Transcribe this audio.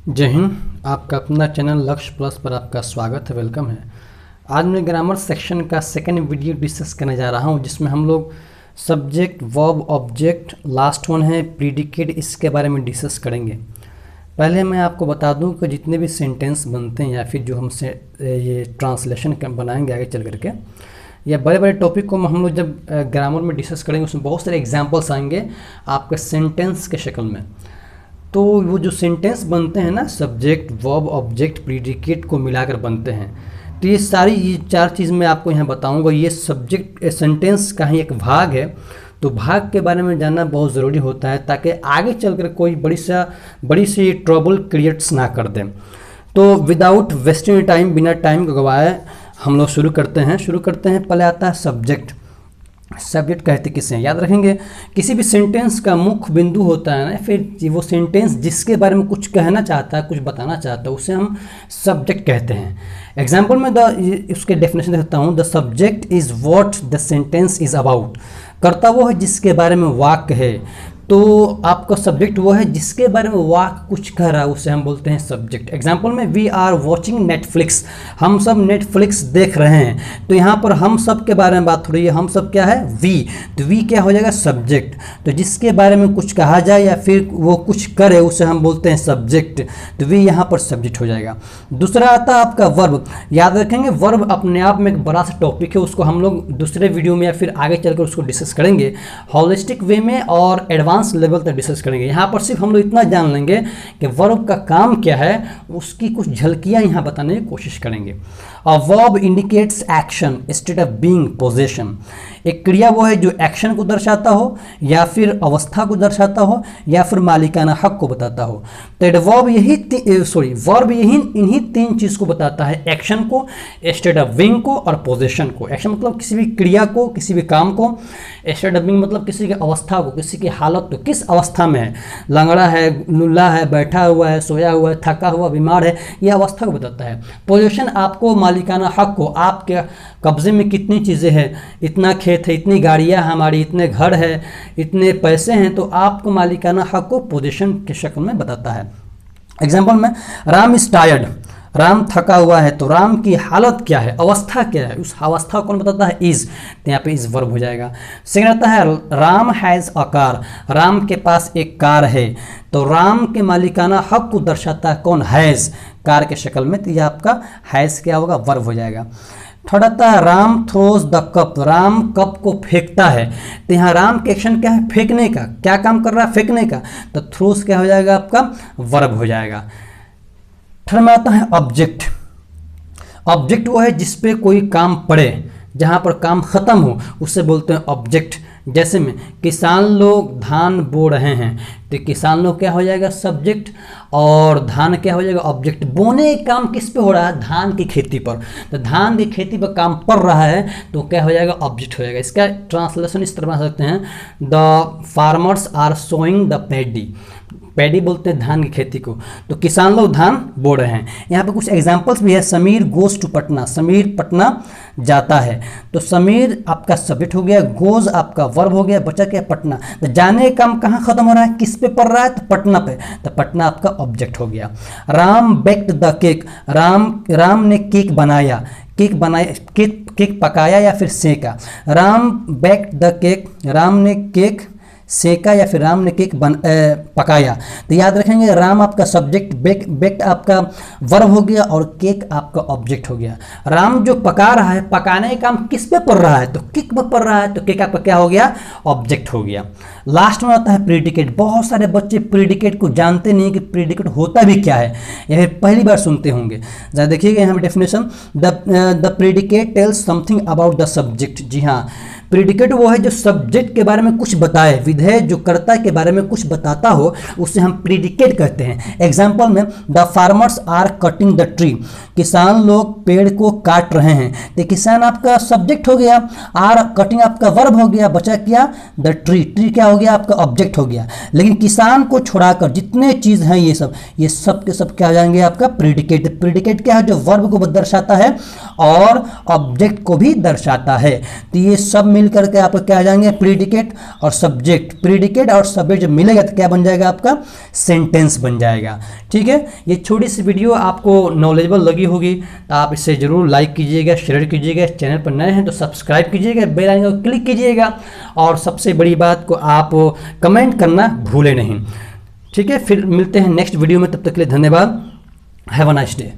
जय हिंद। आपका अपना चैनल लक्ष्य प्लस पर आपका स्वागत है, वेलकम है। आज मैं ग्रामर सेक्शन का सेकंड वीडियो डिस्कस करने जा रहा हूं, जिसमें हम लोग subject, verb, object, last one है प्रीडिकेट, इसके बारे में डिस्कस करेंगे। पहले मैं आपको बता दूं कि जितने भी सेंटेंस बनते हैं या फिर जो हमसे ये ट्रांसलेशन बनाएंगे आगे चल करके, या बड़े बड़े टॉपिक को हम लोग जब ग्रामर में डिस्कस करेंगे, उसमें बहुत सारे एग्जाम्पल्स आएंगे आपके सेंटेंस के शक्ल में। तो वो जो सेंटेंस बनते हैं ना, सब्जेक्ट, वर्ब, ऑब्जेक्ट, प्रीडिकेट को मिलाकर बनते हैं। तो ये सारी ये चार चीज़ मैं आपको यहाँ बताऊंगा। ये सब्जेक्ट सेंटेंस का ही एक भाग है, तो भाग के बारे में जानना बहुत ज़रूरी होता है ताकि आगे चलकर कोई बड़ी सी ट्रबल क्रिएट्स ना कर दें। तो विदाउट वेस्टिंग टाइम, बिना टाइम को गवाए हम लोग शुरू करते हैं। पहले आता है सब्जेक्ट। सब्जेक्ट कहते किसे हैं, याद रखेंगे। किसी भी सेंटेंस का मुख्य बिंदु होता है ना, फिर वो सेंटेंस जिसके बारे में कुछ कहना चाहता है, कुछ बताना चाहता है, उसे हम सब्जेक्ट कहते हैं। एग्जाम्पल में उसके डेफिनेशन देता हूँ। The subject is what the sentence is about. कर्ता वो है जिसके बारे में वाक्य है, तो आपका सब्जेक्ट वो है जिसके बारे में वाक्य कुछ कह रहा है, उसे हम बोलते हैं सब्जेक्ट। एग्जाम्पल में वी आर वॉचिंग नेटफ्लिक्स, हम सब नेटफ्लिक्स देख रहे हैं। तो यहाँ पर हम सब के बारे में बात हो रही है। हम सब क्या है? वी। तो वी क्या हो जाएगा? सब्जेक्ट। तो जिसके बारे में कुछ कहा जाए या फिर वो कुछ करे, उसे हम बोलते हैं सब्जेक्ट। तो वी यहाँ पर सब्जेक्ट हो जाएगा। दूसरा आता है आपका वर्ब। याद रखेंगे, वर्ब अपने आप में एक बड़ा सा टॉपिक है, उसको हम लोग दूसरे वीडियो में या फिर आगे चलकर उसको डिस्कस करेंगे हॉलिस्टिक वे में और एडवांस लेवल तक डिस्कस करेंगे। यहाँ पर सिर्फ हम लोग इतना जान लेंगे कि वर्ब का काम क्या है, उसकी कुछ झलकियाँ यहाँ बताने की कोशिश करेंगे। और verb indicates action instead of being possession. एक क्रिया वो है जो एक्शन को दर्शाता हो या फिर अवस्था को दर्शाता हो या फिर मालिकाना हक को बताता हो। तो वर्ब इन्हीं तीन चीज को बताता है, एक्शन को, स्टेट ऑफ बीइंग को और पोजीशन को। एक्शन मतलब किसी भी क्रिया को, किसी भी काम को। स्टेट ऑफ बीइंग मतलब किसी की अवस्था को, किसी की हालत को, किस अवस्था में है, लंगड़ा है, लुल्ला है, बैठा हुआ है, सोया हुआ है, थका हुआ, बीमार है, यह अवस्था को बताता है। पोजीशन आपको मालिकाना हक को, आपके कब्जे में कितनी चीज़ें हैं, इतना खेत है, इतनी गाड़ियाँ हमारी, इतने घर है, इतने पैसे हैं, तो आपको मालिकाना हक को पोजीशन के शक्ल में बताता है। एग्जाम्पल में राम इज टायर्ड, राम थका हुआ है, तो राम की हालत क्या है, अवस्था क्या है, उस अवस्था को कौन बताता है? इज। तो यहाँ पे इज वर्ब हो जाएगा। सेकंड आता है Ram has a car, Ram के पास एक कार है, तो राम के मालिकाना हक को दर्शाता है कौन? हैज़, कार के शक्ल में। तो यह आपका हैज़ क्या होगा? वर्ब हो जाएगा। थर्ड आता है Ram throws the cup, Ram cup को फेंकता है। तो यहाँ राम के एक्शन क्या है? फेंकने का। क्या काम कर रहा है? फेंकने का। तो थ्रोज क्या हो जाएगा? आपका वर्ब हो जाएगा। थर्ड में आता है ऑब्जेक्ट। ऑब्जेक्ट वो है जिसपे कोई काम पड़े, जहाँ पर काम खत्म हो, उससे बोलते हैं ऑब्जेक्ट। जैसे में किसान लोग धान बो रहे हैं, तो किसान लोग क्या हो जाएगा? सब्जेक्ट, और धान क्या हो जाएगा? ऑब्जेक्ट। बोने का काम किस पे हो रहा है? धान की खेती पर। तो धान की खेती पर काम पड़ रहा है, तो क्या हो जाएगा? ऑब्जेक्ट हो जाएगा। इसका ट्रांसलेशन इस तरह बना सकते हैं, the farmers are sowing the paddy. Paddy बोलते हैं धान की खेती को, तो किसान लोग धान बो रहे हैं। यहाँ पे कुछ एग्जांपल्स भी है। समीर गोज टू पटना, समीर पटना जाता है, तो समीर आपका सब्जेक्ट हो गया, गोज आपका वर्ब हो गया, बचा क्या? पटना। तो जाने का काम कहाँ खत्म हो रहा है? किस पे पड़ रहा है? तो पटना पे। तो पटना आपका ऑब्जेक्ट हो गया। Ram baked the cake, Ram ने केक बनाया, केक पकाया या फिर सेका। Ram baked the cake, Ram ने केक सेका या फिर राम ने केक पकाया। तो याद रखेंगे, राम आपका सब्जेक्ट, बेक्ड आपका वर्ब हो गया और केक आपका ऑब्जेक्ट हो गया। राम जो पका रहा है, पकाने का काम किस पे पड़ रहा है? तो केक पे पड़ रहा है, तो केक आपका क्या हो गया? ऑब्जेक्ट हो गया। लास्ट में आता है प्रीडिकेट। बहुत सारे बच्चे प्रीडिकेट को जानते नहीं कि प्रीडिकेट होता भी क्या है, या फिर पहली बार सुनते होंगे। जरा देखिएगा यहाँ पे definition, the predicate tells something about the subject. जी हाँ, प्रीडिकेट वो है जो सब्जेक्ट के बारे में कुछ बताए, विधेय जो कर्ता के बारे में कुछ बताता हो, उसे हम प्रीडिकेट कहते हैं। एग्जाम्पल में the farmers are cutting the tree, किसान लोग पेड़ को काट रहे हैं। तो किसान आपका सब्जेक्ट हो गया, आर कटिंग आपका वर्ब हो गया, बचा क्या? The tree. ट्री क्या हो गया? आपका ऑब्जेक्ट हो गया। लेकिन किसान को छोड़ाकर जितने चीज़ हैं ये सब के सब क्या हो जाएंगे? आपका प्रीडिकेट। प्रीडिकेट क्या है? जो वर्ब को दर्शाता है और ऑब्जेक्ट को भी दर्शाता है। तो ये सब मिल करके आपको क्या आ जाएंगे, प्रीडिकेट और सब्जेक्ट। प्रीडिकेट और सब्जेक्ट जब मिलेगा तो क्या बन जाएगा, आपका सेंटेंस बन जाएगा। ठीक है, ये छोटी सी वीडियो आपको नॉलेजेबल लगी होगी तो आप इसे जरूर लाइक कीजिएगा, शेयर कीजिएगा। चैनल पर नए हैं तो सब्सक्राइब कीजिएगा, बेल आइकन को क्लिक कीजिएगा और सबसे बड़ी बात को आप कमेंट करना भूले नहीं। ठीक है, फिर मिलते हैं नेक्स्ट वीडियो में, तब तक के लिए धन्यवाद। Have a nice day.